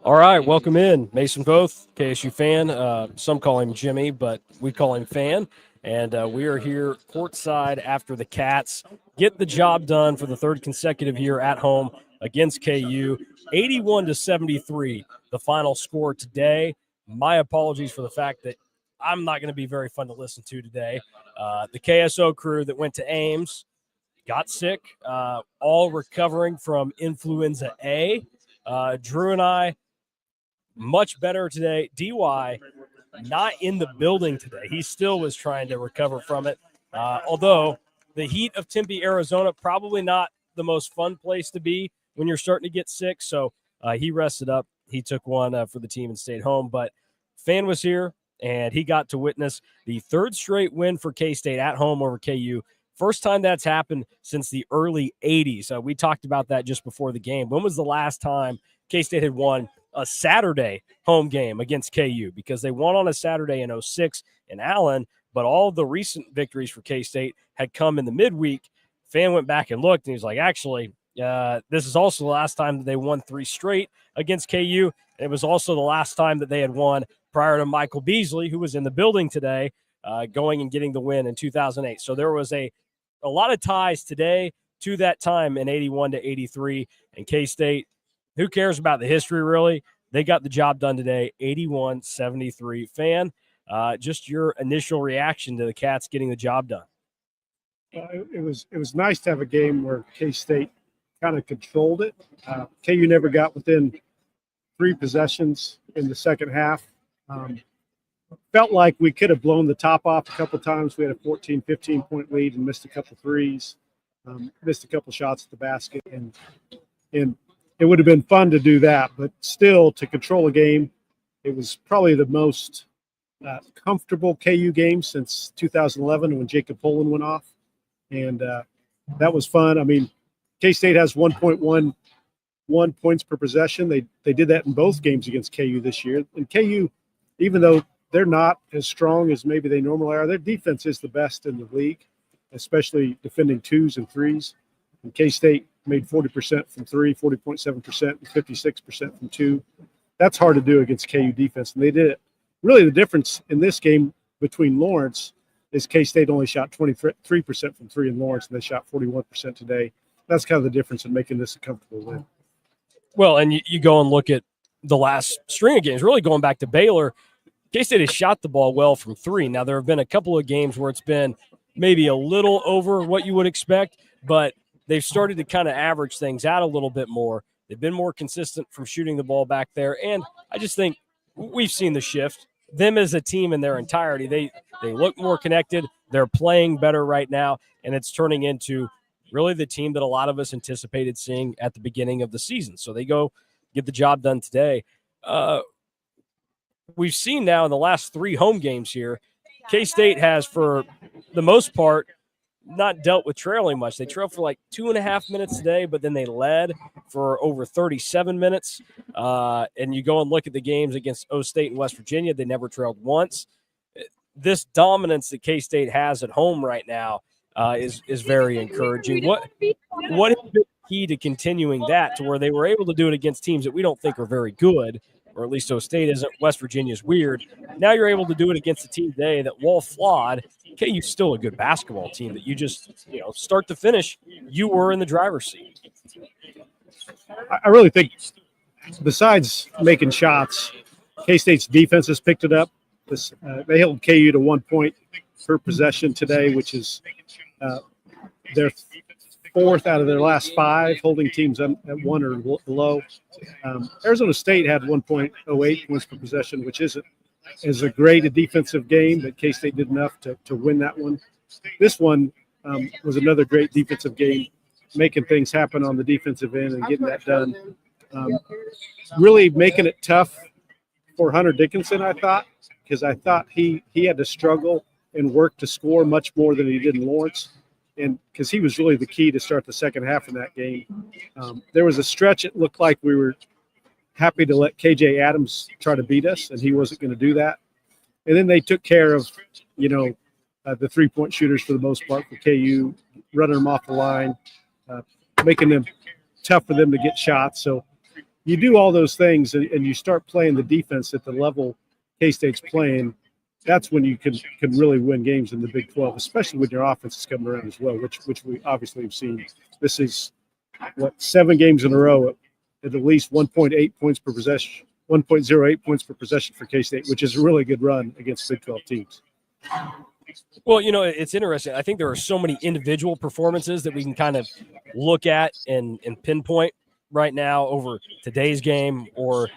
All right, welcome in, Mason Voth, KSU fan. Some call him Jimmy, but we call him Fan. And we are here courtside after the Cats get the job done for the third consecutive year at home against KU. 81-73, the final score today. My apologies for the fact that I'm not going to be very fun to listen to today. The KSO crew that went to Ames got sick, all recovering from influenza A. Drew and I, much better today. DY, not in the building today. He still was trying to recover from it. Although the heat of Tempe, Arizona, probably not the most fun place to be when you're starting to get sick. So he rested up. He took one for the team and stayed home. But Fan was here, and he got to witness the third straight win for K-State at home over KU. First time that's happened since the early 80s. We talked about that just before the game. When was the last time K-State had won a Saturday home game against KU? Because they won on a Saturday in 06 in Allen, but all the recent victories for K-State had come in the midweek. Fan went back and looked, and he was like, actually, this is also the last time that they won 3 straight against KU. It was also the last time that they had won prior to Michael Beasley, who was in the building today, going and getting the win in 2008. So there was a lot of ties today to that time in 81-83. And K-State, who cares about the history, really? They got the job done today, 81-73. Fan, just your initial reaction to the Cats getting the job done. It was nice to have a game where K-State kind of controlled it. KU never got within 3 possessions in the second half. Felt like we could have blown the top off a couple times. We had a 14, 15-point lead and missed a couple threes, missed a couple shots at the basket. And it would have been fun to do that. But still, to control a game, it was probably the most comfortable KU game since 2011 when Jacob Poland went off. And that was fun. I mean, K-State has 1.11 points per possession. They did that in both games against KU this year. And KU, even though they're not as strong as maybe they normally are, their defense is the best in the league, especially defending 2s and 3s. And K-State made 40% from 3, 40.7%, and 56% from 2. That's hard to do against KU defense, and they did it. Really, the difference in this game between Lawrence is K-State only shot 23% from 3 in Lawrence, and they shot 41% today. That's kind of the difference in making this a comfortable win. Well, and you go and look at the last string of games, really going back to Baylor, K-State has shot the ball well from 3. Now, there have been a couple of games where it's been maybe a little over what you would expect, but they've started to kind of average things out a little bit more. They've been more consistent from shooting the ball back there, and I just think we've seen the shift. Them as a team in their entirety, they look more connected. They're playing better right now, and it's turning into really the team that a lot of us anticipated seeing at the beginning of the season. So they go get the job done today. We've seen now in the last 3 home games here, K-State has, for the most part, not dealt with trailing much. They trailed for like 2.5 minutes today, but then they led for over 37 minutes. And you go and look at the games against O State and West Virginia, they never trailed once. This dominance that K-State has at home right now is very encouraging. What has been key to continuing that to where they were able to do it against teams that we don't think are very good, or at least O State isn't? West Virginia's weird. Now you're able to do it against a team today that, while flawed, KU's still a good basketball team that you just, start to finish, you were in the driver's seat. I really think besides making shots, K-State's defense has picked it up. They held KU to 1 point per possession today, which is their 4th out of their last 5, holding teams at 1 or below. Arizona State had 1.08 points per possession, which is a great defensive game, but K-State did enough to win that one. This one was another great defensive game, making things happen on the defensive end and getting that done. Really making it tough for Hunter Dickinson, I thought, because I thought he had to struggle and work to score much more than he did in Lawrence, and because he was really the key to start the second half in that game. There was a stretch it looked like we were happy to let KJ Adams try to beat us, and he wasn't going to do that. And then they took care of, the 3-point shooters for the most part for KU, running them off the line, making them tough for them to get shots. So you do all those things and you start playing the defense at the level K-State's playing. That's when you can really win games in the Big 12, especially when your offense is coming around as well, which we obviously have seen. This is 7 games in a row at least 1.8 points per possession, 1.08 points per possession for K-State, which is a really good run against Big 12 teams. Well, it's interesting. I think there are so many individual performances that we can kind of look at and pinpoint right now over today's game or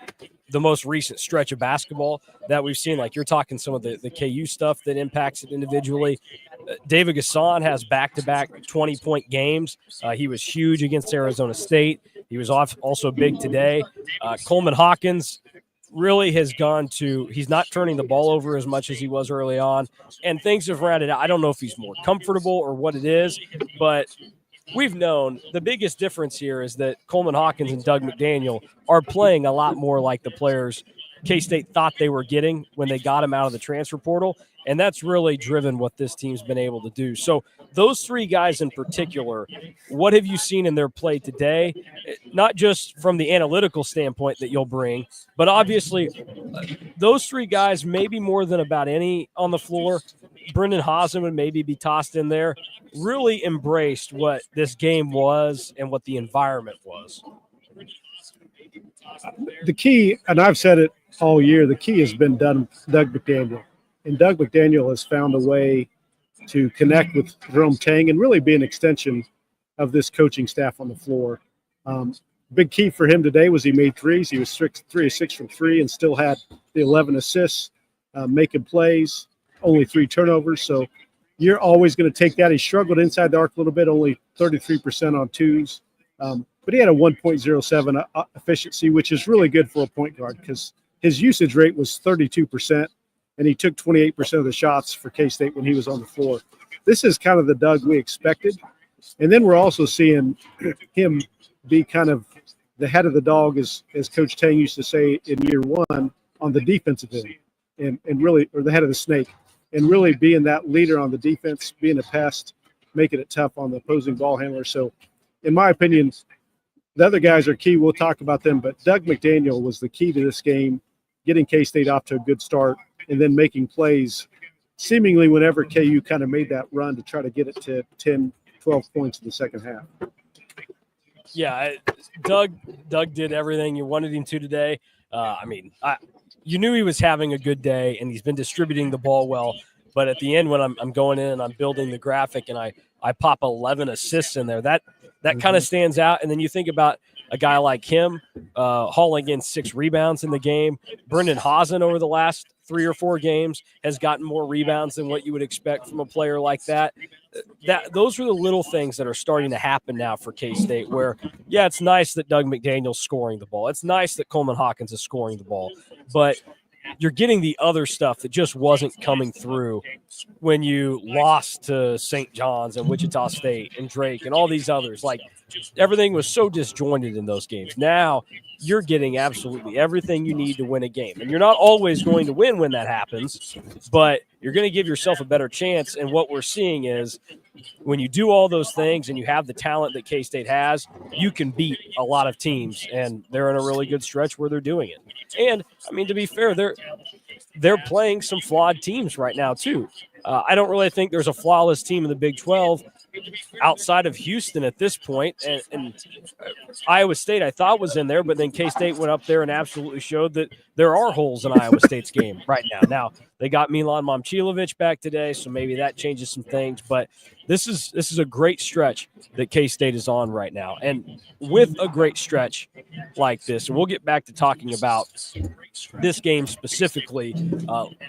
the most recent stretch of basketball that we've seen. Like you're talking some of the KU stuff that impacts it individually. David Gasson has back-to-back 20-point games. He was huge against Arizona State. He was also big today. Coleman Hawkins really has gone to – he's not turning the ball over as much as he was early on, and things have rounded out. I don't know if he's more comfortable or what it is, but we've known the biggest difference here is that Coleman Hawkins and Doug McDaniel are playing a lot more like the players K-State thought they were getting when they got him out of the transfer portal, and that's really driven what this team's been able to do. So those 3 guys in particular, what have you seen in their play today? Not just from the analytical standpoint that you'll bring, but obviously those 3 guys, maybe more than about any on the floor, Brendan Hazen would maybe be tossed in there, really embraced what this game was and what the environment was. The key, and I've said it all year, the key has been Doug McDaniel. And Doug McDaniel has found a way to connect with Jerome Tang and really be an extension of this coaching staff on the floor. Big key for him today was he made threes. He was 3 of 6 from 3 and still had the 11 assists, making plays, only 3 turnovers. So you're always going to take that. He struggled inside the arc a little bit, only 33% on twos. But he had a 1.07 efficiency, which is really good for a point guard because his usage rate was 32%. And he took 28% of the shots for K-State when he was on the floor. This is kind of the Doug we expected. And then we're also seeing him be kind of the head of the dog, as Coach Tang used to say in year 1, on the defensive end, and really, or the head of the snake, and really being that leader on the defense, being a pest, making it tough on the opposing ball handler. So, in my opinion, the other guys are key. We'll talk about them, but Doug McDaniel was the key to this game, getting K-State off to a good start, and then making plays seemingly whenever KU kind of made that run to try to get it to 10, 12 points in the second half. Yeah, Doug did everything you wanted him to today. You knew he was having a good day, and he's been distributing the ball well. But at the end, when I'm going in and I'm building the graphic and I pop 11 assists in there, that kind of stands out. And then you think about a guy like him hauling in 6 rebounds in the game. Brendan Hazen over the last 3 or 4 games has gotten more rebounds than what you would expect from a player like that. Those are the little things that are starting to happen now for K-State where, yeah, it's nice that Doug McDaniel's scoring the ball. It's nice that Coleman Hawkins is scoring the ball. But you're getting the other stuff that just wasn't coming through when you lost to St. John's and Wichita State and Drake and all these others. Like, everything was so disjointed in those games. Now you're getting absolutely everything you need to win a game. And you're not always going to win when that happens, but you're going to give yourself a better chance. And what we're seeing is when you do all those things and you have the talent that K-State has, you can beat a lot of teams, and they're in a really good stretch where they're doing it. And, I mean, to be fair, they're playing some flawed teams right now too. I don't really think there's a flawless team in the Big 12 outside of Houston at this point. And Iowa State I thought was in there, but then K-State went up there and absolutely showed that there are holes in Iowa State's game right now. Now, they got Milan Momcilovic back today, so maybe that changes some things. But this is a great stretch that K-State is on right now. And with a great stretch like this, and we'll get back to talking about this game specifically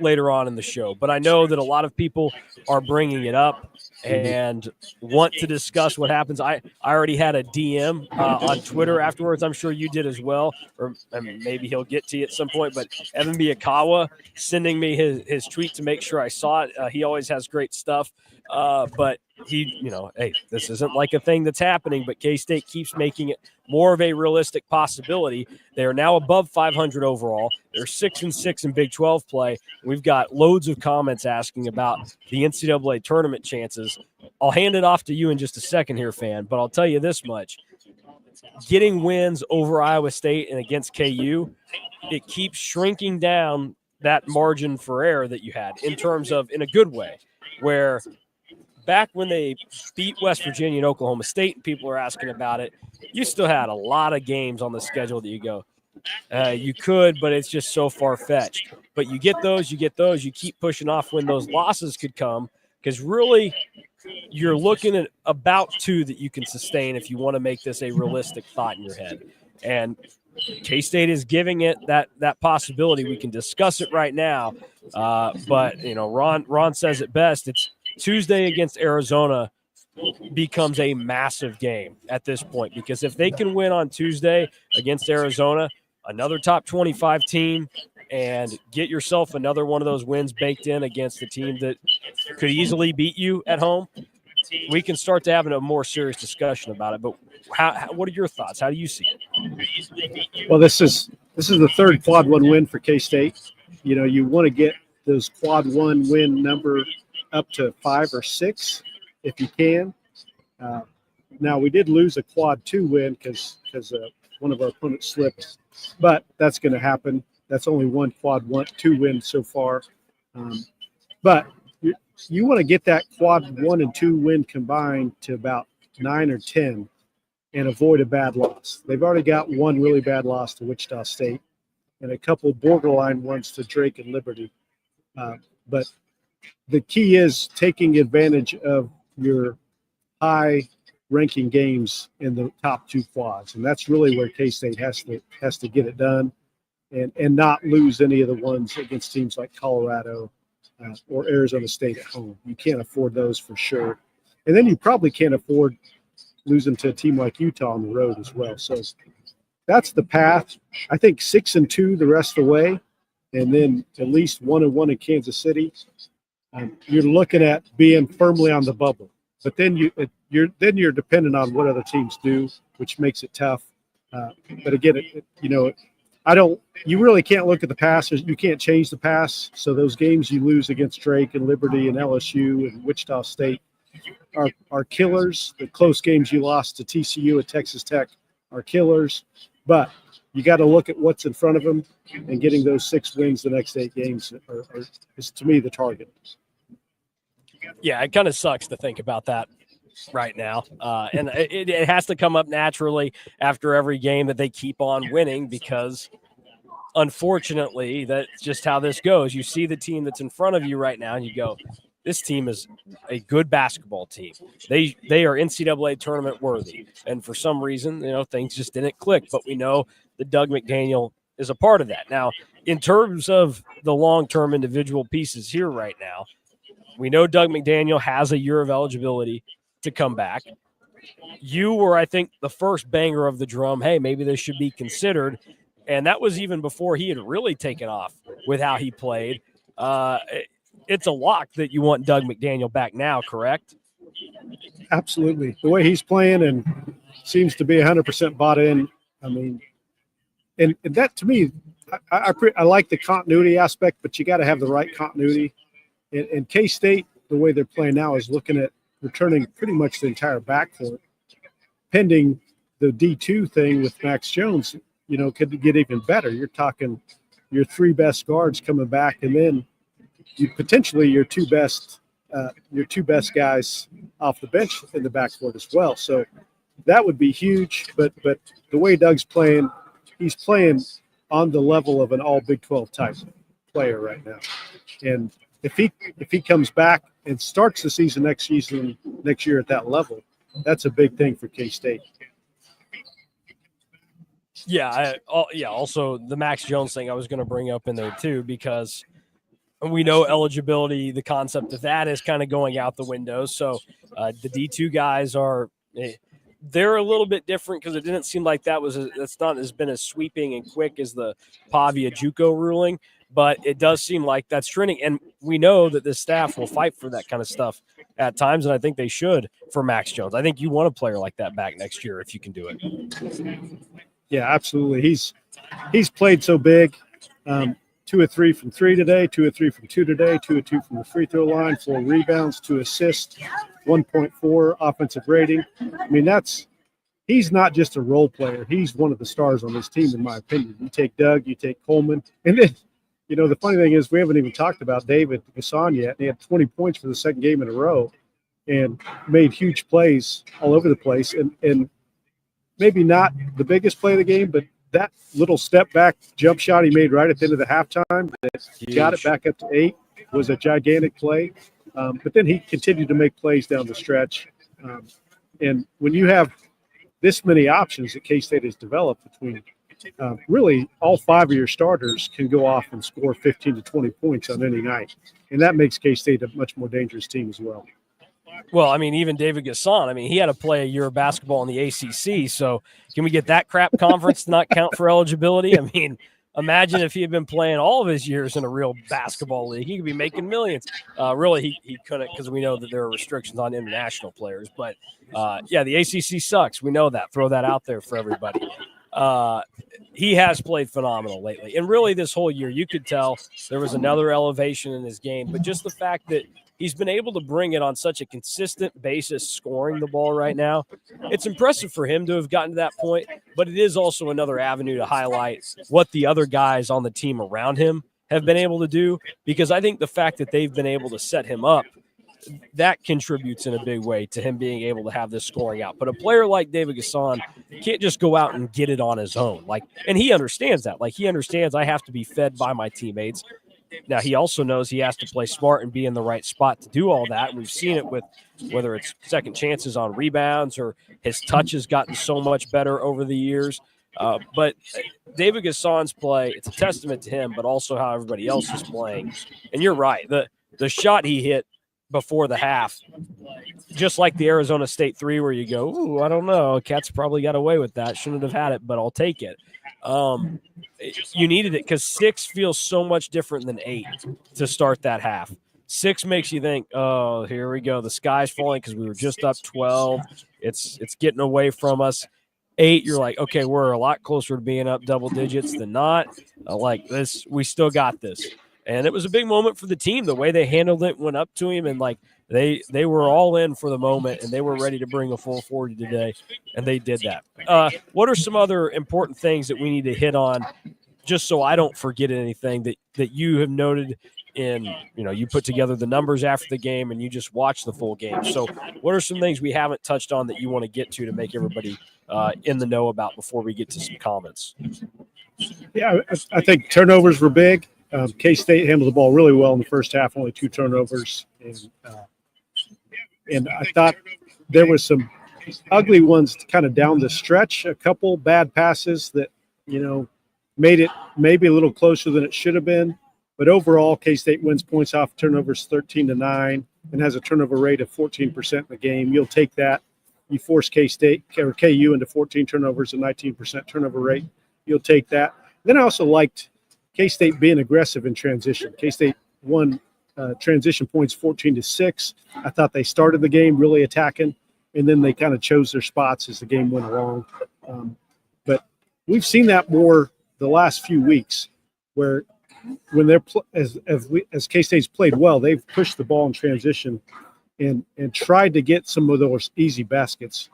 later on in the show. But I know that a lot of people are bringing it up and want to discuss what happens. I already had a DM on Twitter afterwards. I'm sure you did as well, or maybe he'll get to you at some point. But Evan Miyakawa sending me his tweet to make sure I saw it. He always has great stuff. But he, hey, this isn't like a thing that's happening, but K-State keeps making it more of a realistic possibility. They are now above 500 overall. They're 6-6 in Big 12 play. We've got loads of comments asking about the NCAA tournament chances. I'll hand it off to you in just a second here, fan, but I'll tell you this much. getting wins over Iowa State and against KU, it keeps shrinking down that margin for error that you had in terms of, in a good way, where back when they beat West Virginia and Oklahoma State and people are asking about it, you still had a lot of games on the schedule that you go, you could, but it's just so far-fetched. But you get those, you keep pushing off when those losses could come, because really you're looking at about 2 that you can sustain if you want to make this a realistic thought in your head. And K-State is giving it that possibility. We can discuss it right now, but Ron says it best. It's Tuesday against Arizona becomes a massive game at this point, because if they can win on Tuesday against Arizona, another top 25 team, and get yourself another one of those wins baked in against the team that could easily beat you at home, we can start to have a more serious discussion about it. But what are your thoughts? How do you see it? Well, this is the third quad 1 win for K-State. You want to get those quad 1 win number up to 5 or 6 if you can. Now, we did lose a quad 2 win because one of our opponents slipped, but that's going to happen. That's only one quad 2 win so far. But you want to get that quad 1 and 2 win combined to about 9 or 10 and avoid a bad loss. They've already got one really bad loss to Wichita State and a couple borderline ones to Drake and Liberty. But the key is taking advantage of your high-ranking games in the top 2 quads, and that's really where K-State has to get it done, and not lose any of the ones against teams like Colorado or Arizona State at home. You can't afford those for sure, and then you probably can't afford losing to a team like Utah on the road as well. So that's the path. I think 6-2 the rest of the way, and then at least 1-1 in Kansas City. You're looking at being firmly on the bubble. But then you're dependent on what other teams do, which makes it tough. But again, you really can't look at the past. You can't change the past. So those games you lose against Drake and Liberty and LSU and Wichita State are killers. The close games you lost to TCU and Texas Tech are killers. But you got to look at what's in front of them, and getting those 6 wins the next 8 games is to me the target. Yeah, it kind of sucks to think about that right now. And it has to come up naturally after every game that they keep on winning, because unfortunately that's just how this goes. You see the team that's in front of you right now and you go, this team is a good basketball team. They are NCAA tournament worthy. And for some reason, things just didn't click. But we know that Doug McDaniel is a part of that. Now, in terms of the long-term individual pieces here right now, we know Doug McDaniel has a year of eligibility to come back. You were, I think, the first banger of the drum. Hey, maybe this should be considered. And that was even before he had really taken off with how he played. It's a lock that you want Doug McDaniel back now, correct? Absolutely. The way he's playing and seems to be 100% bought in. I mean, and that to me, I like the continuity aspect, but you got to have the right continuity. And K-State, the way they're playing now, is looking at returning pretty much the entire backcourt, pending the D2 thing with Max Jones. Could get even better. You're talking your 3 best guards coming back, and then potentially your two best guys off the bench in the backcourt as well. So that would be huge. But the way Doug's playing, he's playing on the level of an all Big 12 type player right now, and if he comes back and starts the season next year at that level, that's a big thing for K-State. Yeah, also the Max Jones thing I was going to bring up in there too, because we know eligibility, the concept of that is kind of going out the window. So the D2 guys they're a little bit different, because it didn't seem like that's not has been as sweeping and quick as the Pavia JUCO ruling. But it does seem like that's trending, and we know that this staff will fight for that kind of stuff at times, and I think they should for Max Jones. I think you want a player like that back next year if you can do it. Yeah, absolutely. He's played so big. 2 of 3 from 3 today, 2 of 3 from 2 today, 2 of 2 from the free throw line, 4 rebounds, 2 assists, 1.4 offensive rating. I mean, that's he's not just a role player. He's one of the stars on this team, in my opinion. You take Doug, you take Coleman, and then, the funny thing is we haven't even talked about David Gasson yet. He had 20 points for the second game in a row and made huge plays all over the place. And maybe not the biggest play of the game, but that little step back jump shot he made right at the end of the halftime that got it back up to 8 was a gigantic play. But then he continued to make plays down the stretch. And when you have this many options that K-State has developed between really all 5 of your starters can go off and score 15 to 20 points on any night. And that makes K-State a much more dangerous team as well. Well, I mean, even David Gasson, I mean, he had to play a year of basketball in the ACC. So can we get that crap conference to not count for eligibility? I mean, imagine if he had been playing all of his years in a real basketball league. He could be making millions. Really, he couldn't, because we know that there are restrictions on international players. But, yeah, the ACC sucks. We know that. Throw that out there for everybody. He has played phenomenal lately. And really this whole year, you could tell there was another elevation in his game. But just the fact that he's been able to bring it on such a consistent basis, scoring the ball right now. It's impressive for him to have gotten to that point, but it is also another avenue to highlight what the other guys on the team around him have been able to do, because I think the fact that they've been able to set him up, that contributes in a big way to him being able to have this scoring out. But a player like David Gasson can't just go out and get it on his own. And he understands that. He understands I have to be fed by my teammates. Now, he also knows he has to play smart and be in the right spot to do all that. And we've seen it with whether it's second chances on rebounds or his touch has gotten so much better over the years. But David Gasson's play, it's a testament to him, but also how everybody else is playing. And you're right. The shot he hit before the half, just like the Arizona State 3 where you go, ooh, I don't know. Cats probably got away with that. Shouldn't have had it, but I'll take it. You needed it because 6 feels so much different than 8 to start that half. 6 makes you think, oh, here we go. The sky's falling because we were just up 12. It's getting away from us. 8, you're like, okay, we're a lot closer to being up double digits than not. Like this, we still got this. And it was a big moment for the team. The way they handled it, went up to him, and they were all in for the moment, and they were ready to bring a full 40 today, and they did that. What are some other important things that we need to hit on, just so I don't forget anything that you have noted in, you put together the numbers after the game and you just watch the full game. So what are some things we haven't touched on that you want to get to make everybody in the know about before we get to some comments? Yeah, I think turnovers were big. K-State handled the ball really well in the first half, only 2 turnovers. And I thought there was some ugly ones kind of down the stretch, a couple bad passes that, made it maybe a little closer than it should have been. But overall, K-State wins points off turnovers 13-9 and has a turnover rate of 14% in the game. You'll take that. You force K-State or KU into 14 turnovers and 19% turnover rate. You'll take that. Then I also liked K-State being aggressive in transition. K-State won transition points 14-6. I thought they started the game really attacking, and then they kind of chose their spots as the game went along. But we've seen that more the last few weeks, where when they're as K-State's played well, they've pushed the ball in transition and tried to get some of those easy baskets,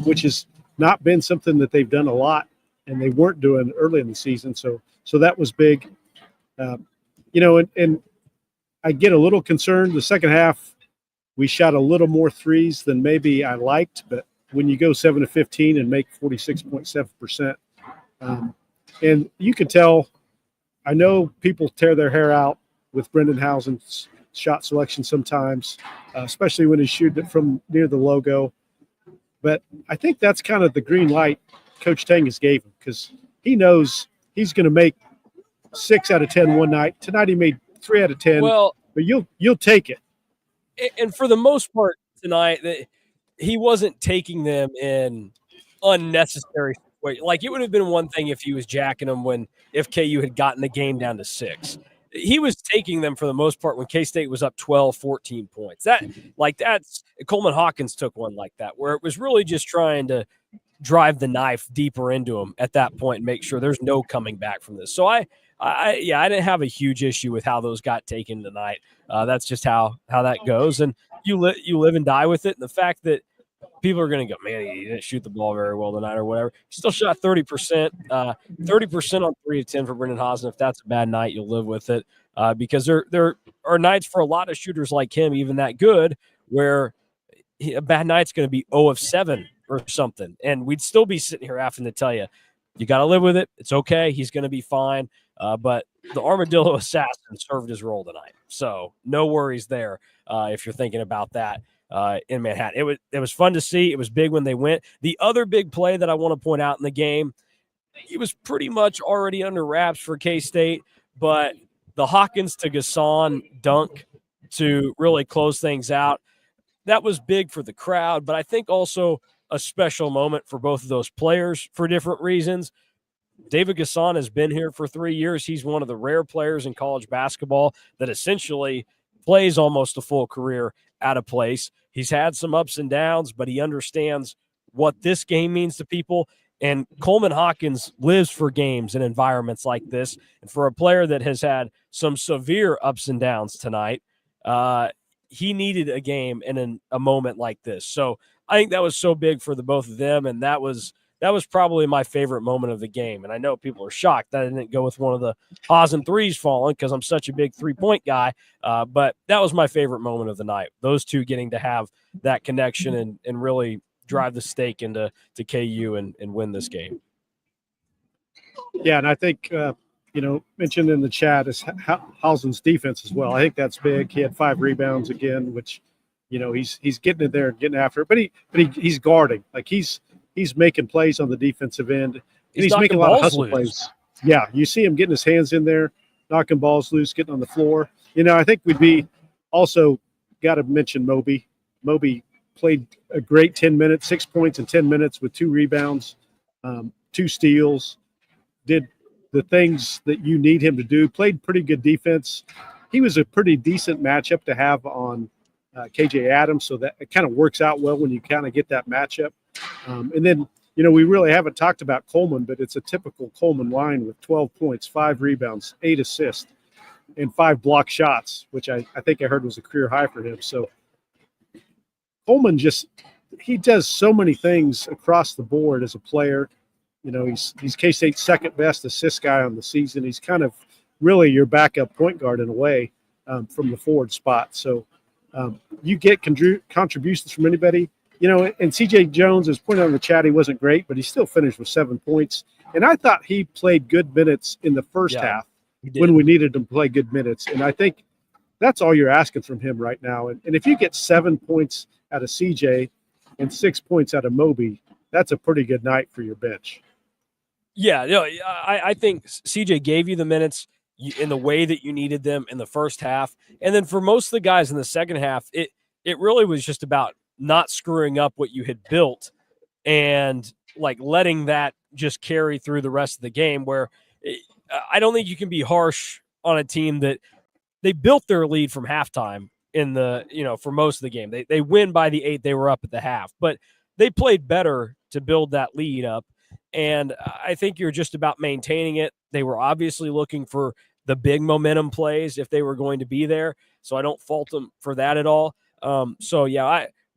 which has not been something that they've done a lot, and they weren't doing early in the season. So that was big. And I get a little concerned. The second half, we shot a little more threes than maybe I liked, but when you go 7-15 and make 46.7%, and you could tell, I know people tear their hair out with Brendan Housen's shot selection sometimes, especially when he's shooting it from near the logo. But I think that's kind of the green light Coach Tangus gave him, because he knows he's going to make 6 out of 10 one night. Tonight he made 3 out of 10. Well, but you'll take it. And for the most part tonight, he wasn't taking them in unnecessary ways. Like, it would have been one thing if he was jacking them if KU had gotten the game down to 6. He was taking them for the most part when K-State was up 12, 14 points. That's Coleman Hawkins took one like that, where it was really just trying to drive the knife deeper into him at that point and make sure there's no coming back from this. So I didn't have a huge issue with how those got taken tonight. That's just how that goes, and you live and die with it. And the fact that people are going to go, man, he didn't shoot the ball very well tonight or whatever. He still shot 30%, 30% on 3 of 10 for Brendan Hasen. If that's a bad night, you'll live with it, because there are nights for a lot of shooters like him, even that good, where a bad night's going to be 0 of 7 or something. And we'd still be sitting here having to tell you, you got to live with it. It's okay. He's going to be fine. But the Armadillo Assassin served his role tonight. So no worries there if you're thinking about that in Manhattan. It was fun to see. It was big when they went. The other big play that I want to point out in the game, it was pretty much already under wraps for K-State, but the Hawkins to Gasson dunk to really close things out, that was big for the crowd, but I think also a special moment for both of those players for different reasons. David Gasson has been here for 3 years. He's one of the rare players in college basketball that essentially plays almost a full career at a place. He's had some ups and downs, but he understands what this game means to people. And Coleman Hawkins lives for games and environments like this. And for a player that has had some severe ups and downs tonight, he needed a game and a moment like this. So I think that was so big for the both of them, and that was probably my favorite moment of the game. And I know people are shocked that I didn't go with one of the Hasen threes falling because I'm such a big three-point guy, but that was my favorite moment of the night. Those two getting to have that connection and really drive the stake into KU and win this game. Yeah, and I think mentioned in the chat is Hausen's defense as well. I think that's big. He had 5 rebounds again, which he's getting in there and getting after it. But he's guarding. Like he's making plays on the defensive end. And he's making a lot of hustle plays. Yeah, you see him getting his hands in there, knocking balls loose, getting on the floor. I think we'd be also got to mention Moby. Moby played a great 10 minutes, 6 points in 10 minutes with 2 rebounds, 2 steals, did the things that you need him to do, played pretty good defense. He was a pretty decent matchup to have on KJ Adams, so that it kind of works out well when you kind of get that matchup. And then, we really haven't talked about Coleman, but it's a typical Coleman line with 12 points, 5 rebounds, 8 assists, and 5 block shots, which I think I heard was a career high for him. So Coleman he does so many things across the board as a player. He's K-State's second best assist guy on the season. He's kind of really your backup point guard in a way from the forward spot. So you get contributions from anybody. And CJ Jones is pointed out in the chat, he wasn't great, but he still finished with 7 points. And I thought he played good minutes in the first half when we needed him to play good minutes. And I think that's all you're asking from him right now. And if you get 7 points out of CJ and 6 points out of Moby, that's a pretty good night for your bench. Yeah, I think CJ gave you the minutes in the way that you needed them in the first half. And then for most of the guys in the second half, it really was just about not screwing up what you had built and like letting that just carry through the rest of the game, where I don't think you can be harsh on a team that they built their lead from halftime in the, for most of the game. They win by the 8 they were up at the half, but they played better to build that lead up. And I think you're just about maintaining it. They were obviously looking for the big momentum plays if they were going to be there. So I don't fault them for that at all.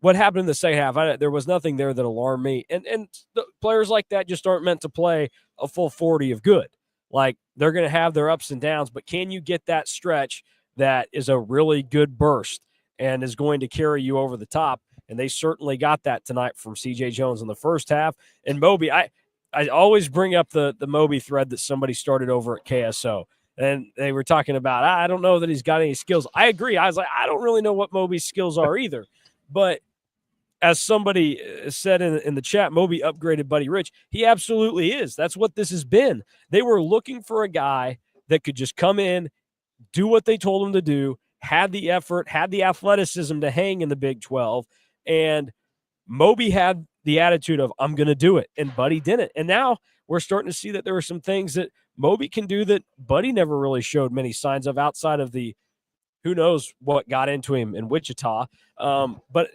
What happened in the second half, there was nothing there that alarmed me. And the players like that just aren't meant to play a full 40 of good. Like, they're going to have their ups and downs, but can you get that stretch that is a really good burst and is going to carry you over the top? And they certainly got that tonight from CJ Jones in the first half. And Moby, I always bring up the Moby thread that somebody started over at KSO. And they were talking about, I don't know that he's got any skills. I agree. I was like, I don't really know what Moby's skills are either. But as somebody said in the chat, Moby upgraded Buddy Rich. He absolutely is. That's what this has been. They were looking for a guy that could just come in, do what they told him to do, had the effort, had the athleticism to hang in the Big 12. And Moby had the attitude of, I'm going to do it. And Buddy didn't. And now we're starting to see that there are some things that Moby can do that Buddy never really showed many signs of outside of the who knows what got into him in Wichita. But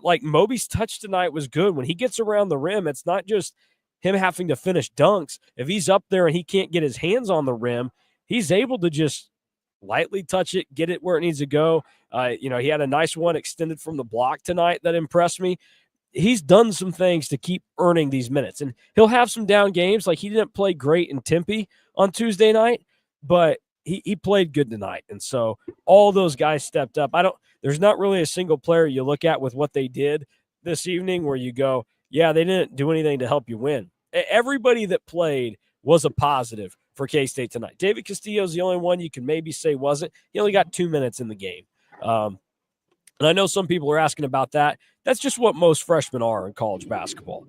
like, Moby's touch tonight was good. When he gets around the rim, it's not just him having to finish dunks. If he's up there and he can't get his hands on the rim, he's able to just lightly touch it, get it where it needs to go. He had a nice one extended from the block tonight that impressed me. he's done some things to keep earning these minutes. And he'll have some down games. Like, he didn't play great in Tempe on Tuesday night, but he played good tonight. And so all those guys stepped up. There's not really a single player you look at with what they did this evening where you go, yeah, they didn't do anything to help you win. Everybody that played was a positive for K-State tonight. David Castillo's the only one you can maybe say wasn't. He only got 2 minutes in the game. And I know some people are asking about that. That's just what most freshmen are in college basketball.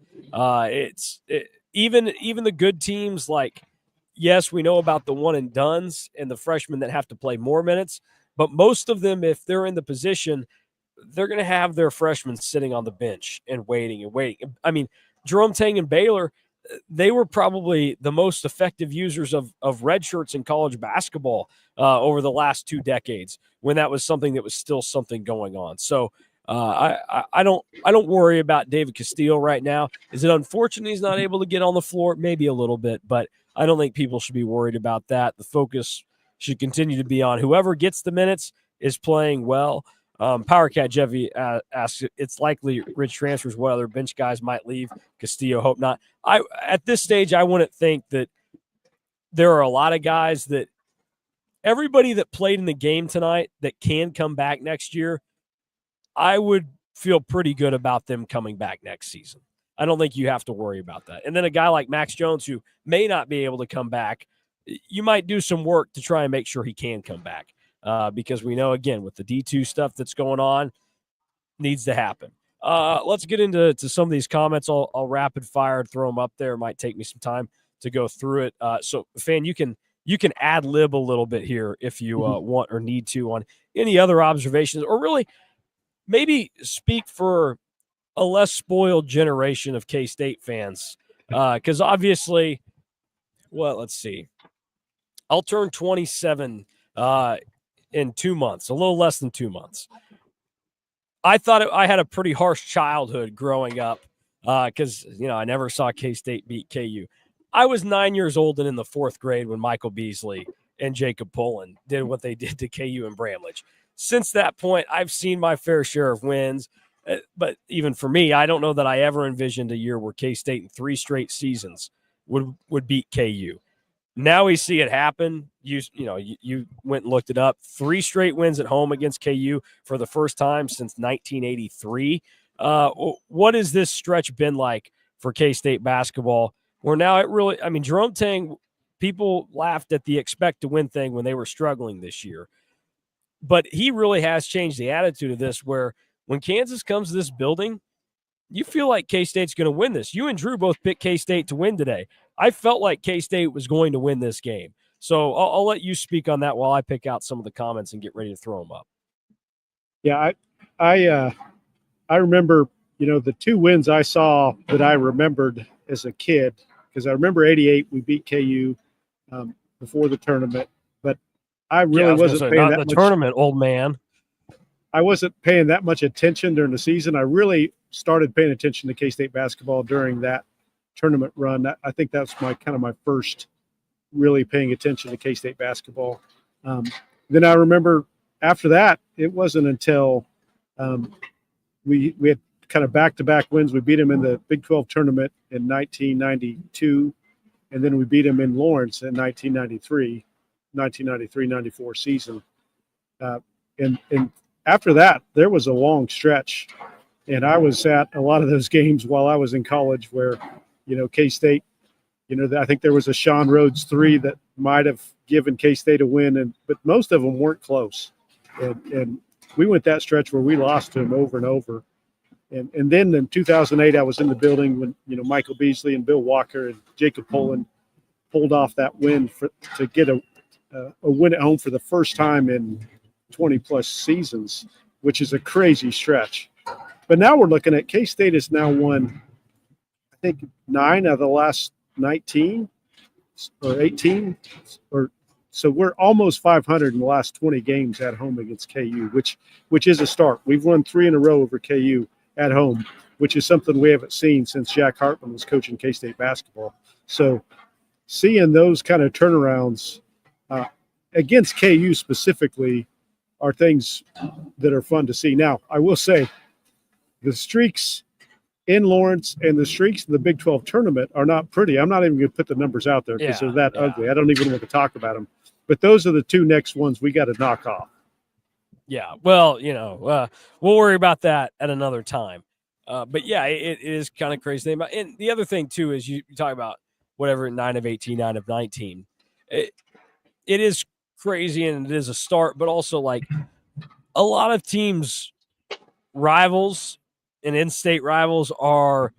Even the good teams, like, yes, we know about the one and dones and the freshmen that have to play more minutes, but most of them, if they're in the position, they're going to have their freshmen sitting on the bench and waiting. I mean, Jerome Tang and Baylor, they were probably the most effective users of red shirts in college basketball over the last 2 decades, when that was something that was still something going on. So I don't worry about David Castillo right now. Is it unfortunate he's not able to get on the floor? Maybe a little bit, but I don't think people should be worried about that. The focus should continue to be on whoever gets the minutes is playing well. Power Cat Jeffy asks, it's likely Rich transfers. What other bench guys might leave? Castillo, hope not. At this stage, I wouldn't think that there are a lot of guys that everybody that played in the game tonight that can come back next year, I would feel pretty good about them coming back next season. I don't think you have to worry about that. And then a guy like Max Jones, who may not be able to come back, you might do some work to try and make sure he can come back. Because we know, again, with the D2 stuff that's going on, needs to happen. Let's get into some of these comments. I'll rapid fire throw them up there. It might take me some time to go through it. So, Fan, you can ad lib a little bit here if you want or need to on any other observations, or really maybe speak for a less spoiled generation of K-State fans. Because obviously, let's see. I'll turn 27 in 2 months, a little less than 2 months. I thought I had a pretty harsh childhood growing up because, I never saw K-State beat KU. I was 9 years old and in the 4th grade when Michael Beasley and Jacob Pullen did what they did to KU and Bramlage. Since that point, I've seen my fair share of wins. But even for me, I don't know that I ever envisioned a year where K-State in 3 straight seasons would beat KU. Now we see it happen. You went and looked it up. 3 straight wins at home against KU for the first time since 1983. What has this stretch been like for K-State basketball? Where now Jerome Tang, people laughed at the expect to win thing when they were struggling this year. But he really has changed the attitude of this, where when Kansas comes to this building, you feel like K-State's going to win this. You and Drew both picked K-State to win today. I felt like K-State was going to win this game. So I'll let you speak on that while I pick out some of the comments and get ready to throw them up. Yeah, I remember, the 2 wins I saw that I remembered as a kid, because I remember 88, we beat KU before the tournament, but I really wasn't paying that much. Tournament, old man. I wasn't paying that much attention during the season. I really started paying attention to K-State basketball during that tournament run. I think that's my first really paying attention to K-State basketball. Then I remember after that, it wasn't until we had kind of back-to-back wins. We beat them in the Big 12 tournament in 1992, and then we beat them in Lawrence in 1993-94 season. And after that, there was a long stretch, and I was at a lot of those games while I was in college where, K-State, I think there was a Sean Rhodes 3 that might have given K-State a win, but most of them weren't close. And we went that stretch where we lost to them over and over. And then in 2008, I was in the building when, Michael Beasley and Bill Walker and Jacob Pullen pulled off that win to get a win at home for the first time in 20-plus seasons, which is a crazy stretch. But now we're looking at K-State has now won, I think, 9 out of the last 19 or 18. So we're almost 500 in the last 20 games at home against KU, which is a start. We've won 3 in a row over KU at home, which is something we haven't seen since Jack Hartman was coaching K-State basketball. So seeing those kind of turnarounds against KU specifically are things that are fun to see. Now, I will say the streaks in Lawrence, and the streaks in the Big 12 tournament are not pretty. I'm not even going to put the numbers out there because they're that ugly. I don't even want to talk about them. But those are the two next ones we got to knock off. Yeah, well, we'll worry about that at another time. But yeah, it is kind of crazy. And the other thing too is you talk about whatever 9 of 18, 9 of 19. It is crazy and it is a start, but also like a lot of teams' rivals and in-state rivals are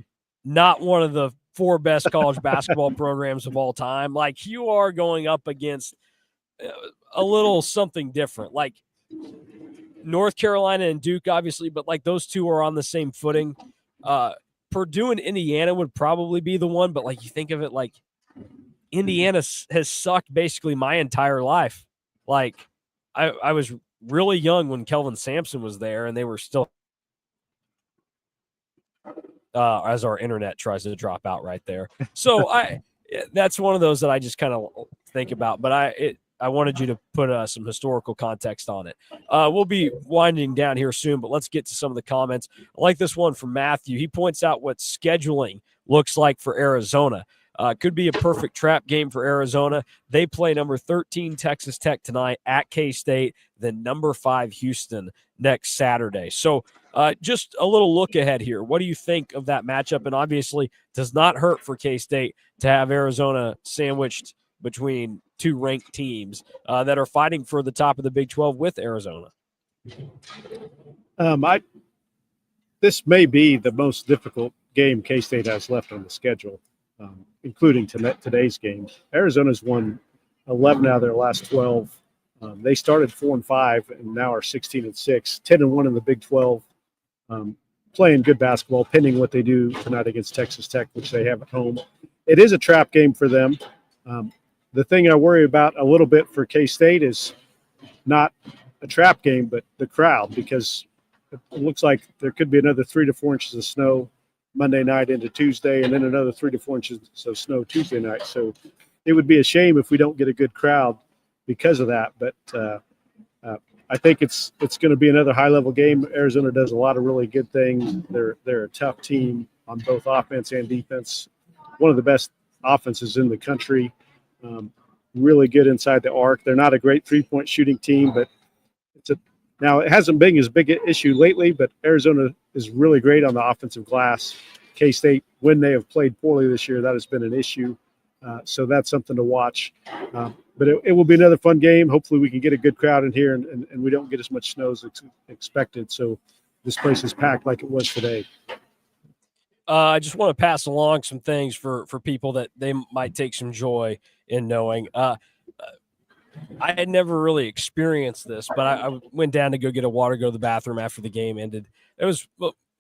not one of the 4 best college basketball programs of all time. Like you are going up against a little something different. Like North Carolina and Duke, obviously, but like those two are on the same footing. Purdue and Indiana would probably be the one, but like you think of it, like Indiana has sucked basically my entire life. Like I was really young when Kelvin Sampson was there, and they were still. As our internet tries to drop out right there, so that's one of those that I just kind of think about. But I wanted you to put some historical context on it. We'll be winding down here soon, but let's get to some of the comments. I like this one from Matthew. He points out what scheduling looks like for Arizona. Could be a perfect trap game for Arizona. They play number 13 Texas Tech tonight at K-State, then number 5 Houston next Saturday. So just a little look ahead here. What do you think of that matchup? And obviously does not hurt for K-State to have Arizona sandwiched between 2 ranked teams that are fighting for the top of the Big 12 with Arizona. This may be the most difficult game K-State has left on the schedule, including today's game. Arizona's won 11 out of their last 12. They started 4-5 and now are 16-6, 10-1 in the Big 12. Playing good basketball, pending what they do tonight against Texas Tech, which they have at home. It is a trap game for them. The thing I worry about a little bit for K-State is not a trap game, but the crowd, because it looks like there could be another 3 to 4 inches of snow Monday night into Tuesday, and then another 3 to 4 inches of snow Tuesday night. So it would be a shame if we don't get a good crowd because of that. But I think it's going to be another high-level game. Arizona does a lot of really good things. They're a tough team on both offense and defense. One of the best offenses in the country. Really good inside the arc. They're not a great three-point shooting team, but now it hasn't been as big an issue lately, but Arizona is really great on the offensive glass. K-State, when they have played poorly this year, that has been an issue. So that's something to watch. But it will be another fun game. Hopefully we can get a good crowd in here and we don't get as much snow as expected. So this place is packed like it was today. I just want to pass along some things for people that they might take some joy in knowing. I had never really experienced this, but I went down to go get a water, go to the bathroom after the game ended. It was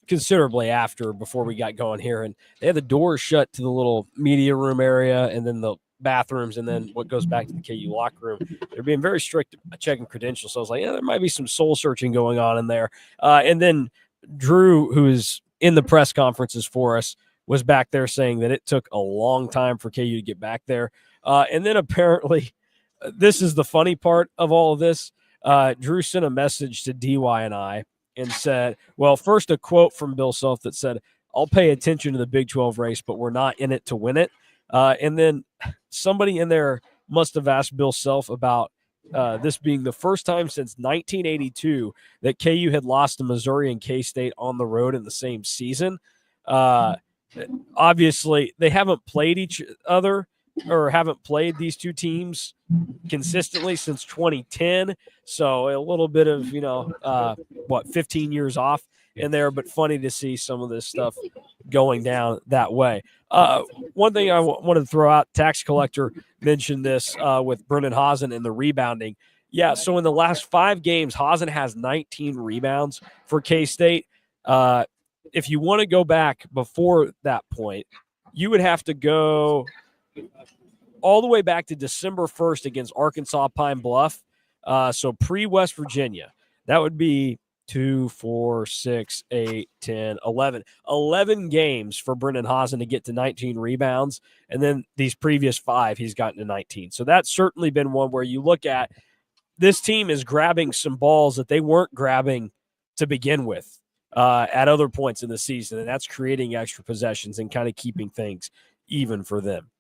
considerably before we got going here, and they had the doors shut to the little media room area and then the bathrooms and then what goes back to the KU locker room. They're being very strict at checking credentials. So I was like, yeah, there might be some soul searching going on in there. And then Drew, who is in the press conferences for us, was back there saying that it took a long time for KU to get back there. And then apparently, this is the funny part of all of this. Drew sent a message to DY and I and said, well, first a quote from Bill Self that said, I'll pay attention to the Big 12 race, but we're not in it to win it. And then somebody in there must have asked Bill Self about this being the first time since 1982 that KU had lost to Missouri and K-State on the road in the same season. Obviously, they haven't played each other or haven't played these two teams consistently since 2010. So a little bit of, 15 years off in there, but funny to see some of this stuff going down that way. One thing I wanted to throw out, Tax Collector mentioned this with Brennan Hazen and the rebounding. Yeah, so in the last 5 games, Hazen has 19 rebounds for K-State. If you want to go back before that point, you would have to go all the way back to December 1st against Arkansas Pine Bluff. So pre-West Virginia, that would be 2, 4, 6, 8, 10, 11. 11 games for Brennan Hazen to get to 19 rebounds. And then these previous 5, he's gotten to 19. So that's certainly been one where you look at this team is grabbing some balls that they weren't grabbing to begin with. at other points in the season, and that's creating extra possessions and kind of keeping things even for them.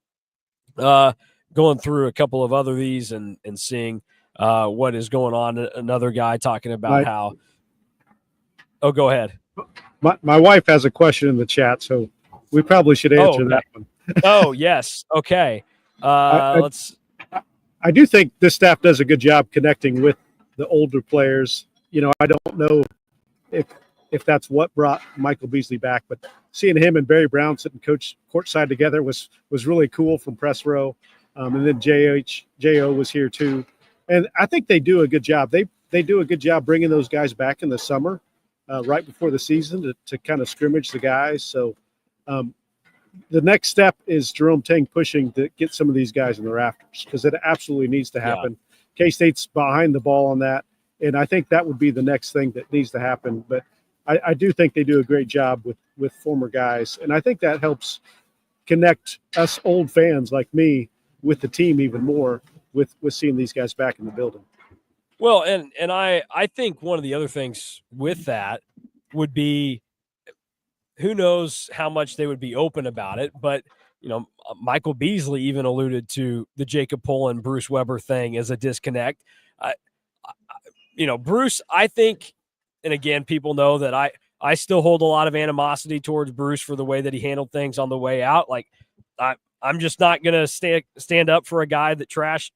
Going through a couple of other these and seeing what is going on. Another guy talking about how – oh, go ahead. My wife has a question in the chat, so we probably should answer that one. Oh, yes. Okay. I do think this staff does a good job connecting with the older players. I don't know if that's what brought Michael Beasley back, but seeing him and Barry Brown sitting courtside together was really cool from press row. And then J.O. was here too. And I think they do a good job. They do a good job bringing those guys back in the summer, right before the season to kind of scrimmage the guys. So the next step is Jerome Tang pushing to get some of these guys in the rafters, because it absolutely needs to happen. Yeah. K-State's behind the ball on that, and I think that would be the next thing that needs to happen. But I do think they do a great job with former guys, and I think that helps connect us old fans like me with the team even more with seeing these guys back in the building. Well, and I think one of the other things with that would be, who knows how much they would be open about it, but Michael Beasley even alluded to the Jacob Pullen, Bruce Weber thing as a disconnect. Bruce, I think, and again, people know that I still hold a lot of animosity towards Bruce for the way that he handled things on the way out. Like, I'm just not going to stand up for a guy that trashed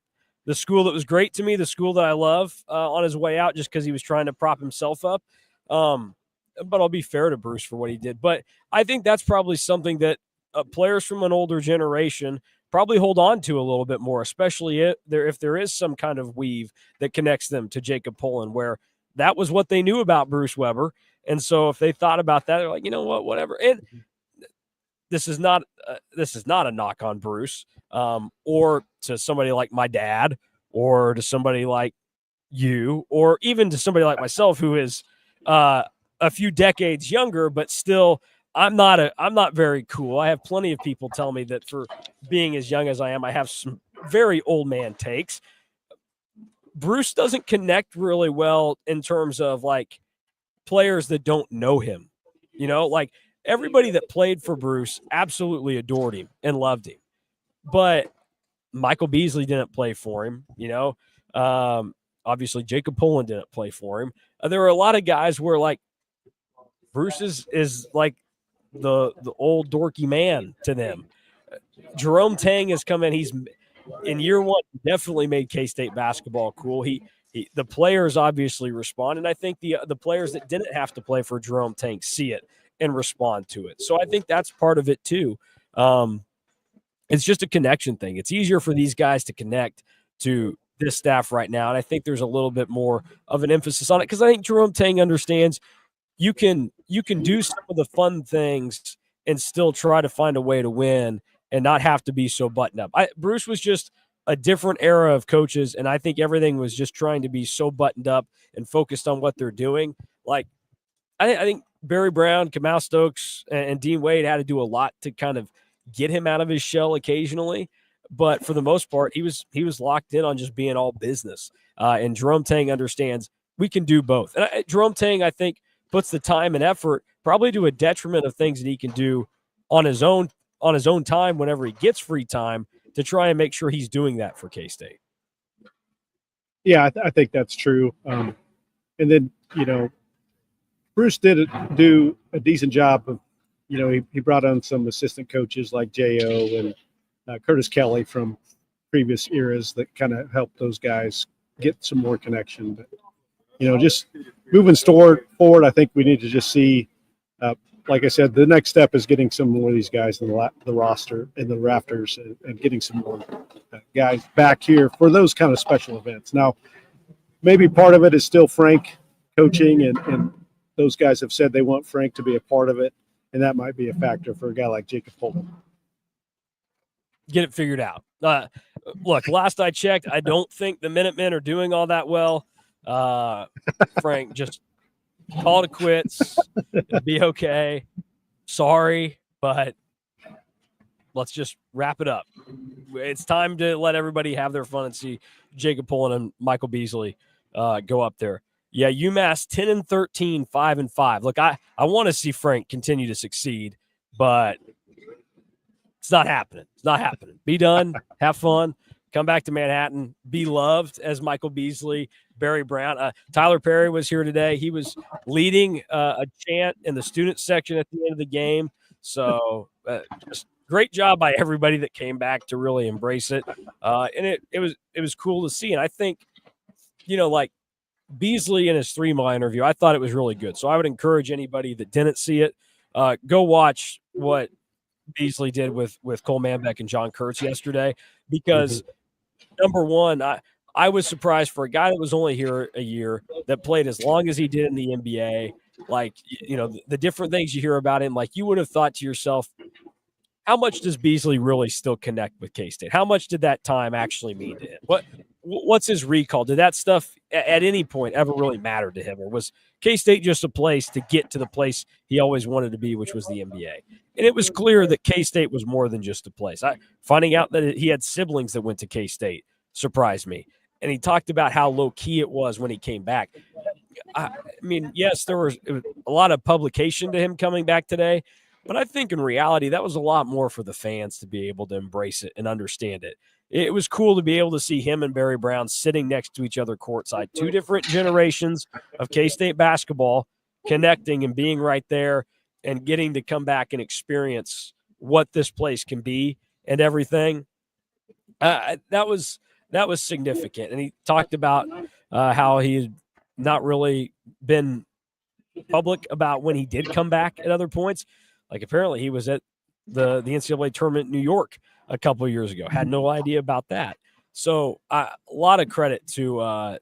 the school that was great to me, the school that I love, on his way out, just because he was trying to prop himself up. But I'll be fair to Bruce for what he did. But I think that's probably something that players from an older generation probably hold on to a little bit more, especially if there is some kind of weave that connects them to Jacob Pullen, where that was what they knew about Bruce Weber. And so if they thought about that, they're like, you know what, whatever. And this is not a knock on Bruce, or to somebody like my dad, or to somebody like you, or even to somebody like myself, who is a few decades younger, but still I'm not very cool. I have plenty of people tell me that for being as young as I am, I have some very old man takes. Bruce doesn't connect really well in terms of like players that don't know him. Like everybody that played for Bruce absolutely adored him and loved him. But Michael Beasley didn't play for him, obviously Jacob Pullen didn't play for him. There were a lot of guys where like Bruce is like the old dorky man to them. Jerome Tang has come in. He's in year one, definitely made K-State basketball cool. The players obviously respond, and I think the players that didn't have to play for Jerome Tang see it and respond to it. So I think that's part of it too. It's just a connection thing. It's easier for these guys to connect to this staff right now, and I think there's a little bit more of an emphasis on it, because I think Jerome Tang understands you can do some of the fun things and still try to find a way to win and not have to be so buttoned up. Bruce was just a different era of coaches, and I think everything was just trying to be so buttoned up and focused on what they're doing. Like, I think Barry Brown, Kamau Stokes, and Dean Wade had to do a lot to kind of get him out of his shell occasionally. But for the most part, he was locked in on just being all business. And Jerome Tang understands we can do both. And Jerome Tang, I think, puts the time and effort probably to a detriment of things that he can do on his own time whenever he gets free time to try and make sure he's doing that for K-State. Yeah, I think that's true. And then, Bruce did do a decent job of, he brought on some assistant coaches like J.O. and Curtis Kelly from previous eras that kind of helped those guys get some more connection. But, just moving forward, I think we need to just see, like I said, the next step is getting some more of these guys in the roster, in the rafters, and getting some more guys back here for those kind of special events. Now, maybe part of it is still Frank coaching, and those guys have said they want Frank to be a part of it, and that might be a factor for a guy like Jacob Pullen. Get it figured out. Look, last I checked, I don't think the Minutemen are doing all that well. Frank, just call it quits. It'll be okay. Sorry, but let's just wrap it up. It's time to let everybody have their fun and see Jacob Pullen and Michael Beasley go up there. Yeah, UMass 10-13, 5-5. Look, I want to see Frank continue to succeed, but it's not happening. It's not happening. Be done. Have fun. Come back to Manhattan. Be loved, as Michael Beasley, Barry Brown. Tyler Perry was here today. He was leading a chant in the student section at the end of the game. So just great job by everybody that came back to really embrace it. And it was cool to see. And I think, like Beasley in his 3-mile interview, I thought it was really good. So I would encourage anybody that didn't see it, go watch what Beasley did with Cole Manbeck and John Kurtz yesterday, because number one, I was surprised for a guy that was only here a year, that played as long as he did in the NBA. Like, the different things you hear about him, like you would have thought to yourself, how much does Beasley really still connect with K-State? How much did that time actually mean to him? What's his recall? Did that stuff at any point ever really matter to him? Or was K-State just a place to get to the place he always wanted to be, which was the NBA? And it was clear that K-State was more than just a place. Finding out that he had siblings that went to K-State surprised me. And he talked about how low-key it was when he came back. I mean, yes, there was a lot of publication to him coming back today, but I think in reality, that was a lot more for the fans to be able to embrace it and understand it. It was cool to be able to see him and Barry Brown sitting next to each other courtside, 2 different generations of K-State basketball connecting and being right there and getting to come back and experience what this place can be and everything. That was significant. And he talked about how he had not really been public about when he did come back at other points. Like, apparently he was at the NCAA tournament in New York a couple of years ago. Had no idea about that. So a lot of credit to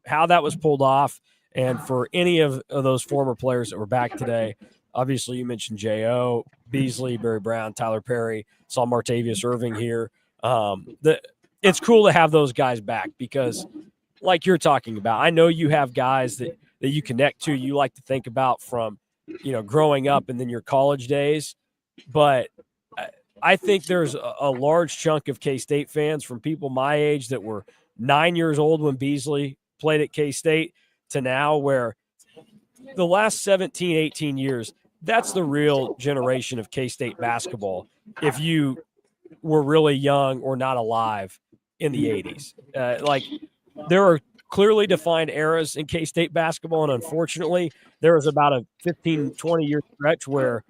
how that was pulled off, and for any of those former players that were back today. Obviously, you mentioned J.O., Beasley, Barry Brown, Tyler Perry, saw Martavius Irving here. It's cool to have those guys back because, like you're talking about, I know you have guys that you connect to, you like to think about from, growing up and then your college days. But I think there's a large chunk of K-State fans from people my age that were 9 years old when Beasley played at K-State to now, where the last 17, 18 years, that's the real generation of K-State basketball. If you were really young or not alive in the 80s, there are clearly defined eras in K-State basketball, and unfortunately, there was about a 15, 20-year stretch where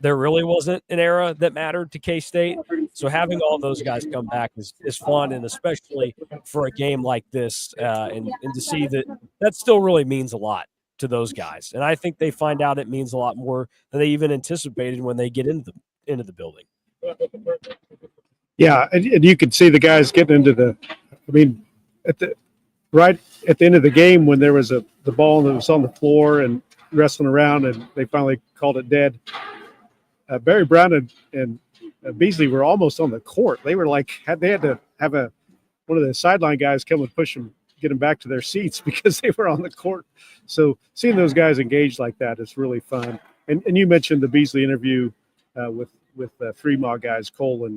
there really wasn't an era that mattered to K-State. So having all those guys come back is fun, and especially for a game like this, and to see that still really means a lot to those guys. And I think they find out it means a lot more than they even anticipated when they get into the building. Yeah, and you could see the guys getting into right at the end of the game when there was the ball that was on the floor and wrestling around, and they finally called it dead. Barry Brown and Beasley were almost on the court. They were they had to have one of the sideline guys come and push them, get them back to their seats because they were on the court. So seeing those guys engaged like that is really fun. And you mentioned the Beasley interview with 3-mile guys, Cole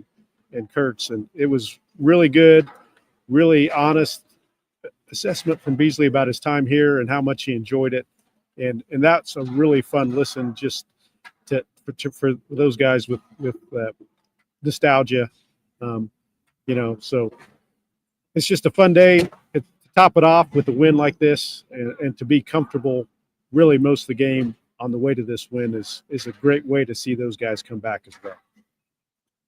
and Kurtz, and it was really good, really honest assessment from Beasley about his time here and how much he enjoyed it. And that's a really fun listen, just for those guys with nostalgia, so it's just a fun day to top it off with a win like this, and to be comfortable really most of the game on the way to this win is a great way to see those guys come back as well.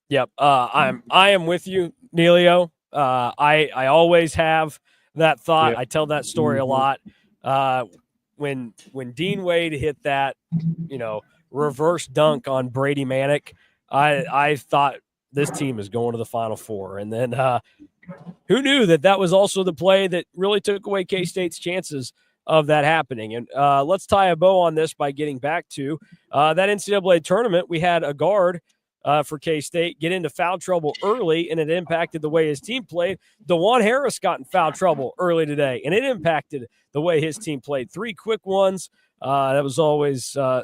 Yep. I am with you, Neilio. I always have that thought. Yep. I tell that story a lot. When Dean Wade hit that, reverse dunk on Brady Manick, I thought this team is going to the Final Four. And then who knew that was also the play that really took away K-State's chances of that happening. And let's tie a bow on this by getting back to that NCAA tournament. We had a guard for K-State get into foul trouble early, and it impacted the way his team played. DeJuan Harris got in foul trouble early today, and it impacted the way his team played. 3 quick ones That was always a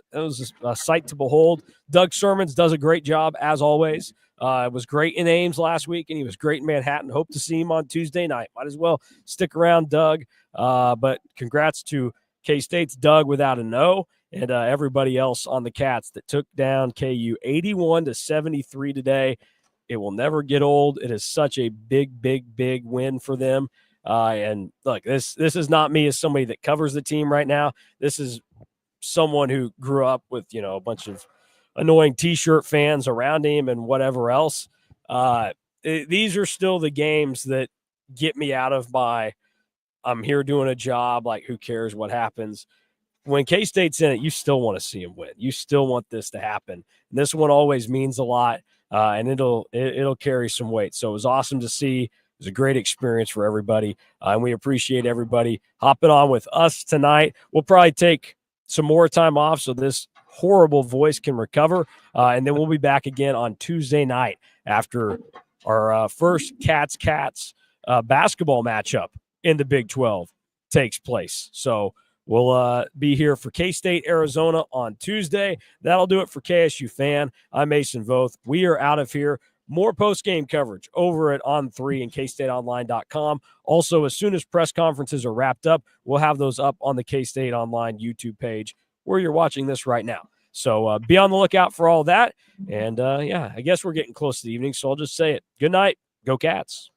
sight to behold. Doug Sermons does a great job as always. Was great in Ames last week, and he was great in Manhattan. Hope to see him on Tuesday night. Might as well stick around, Doug. But congrats to K-State's Doug without an O, and everybody else on the Cats that took down KU 81-73 today. It will never get old. It is such a big, big, big win for them. And look, this is not me as somebody that covers the team right now. This is someone who grew up with, a bunch of annoying T-shirt fans around him and whatever else. These are still the games that get me out of my I'm here doing a job, like who cares what happens. When K-State's in it, you still want to see them win. You still want this to happen. And this one always means a lot, and it'll carry some weight. So it was awesome to see. It was a great experience for everybody, and we appreciate everybody hopping on with us tonight. We'll probably take some more time off so this horrible voice can recover, and then we'll be back again on Tuesday night after our first Cats basketball matchup in the Big 12 takes place. So we'll be here for K-State, Arizona on Tuesday. That'll do it for KSU Fan. I'm Mason Voth. We are out of here. More post-game coverage over at On3 and KStateOnline.com. Also, as soon as press conferences are wrapped up, we'll have those up on the K-State Online YouTube page where you're watching this right now. So be on the lookout for all that. And, I guess we're getting close to the evening, so I'll just say it. Good night. Go Cats.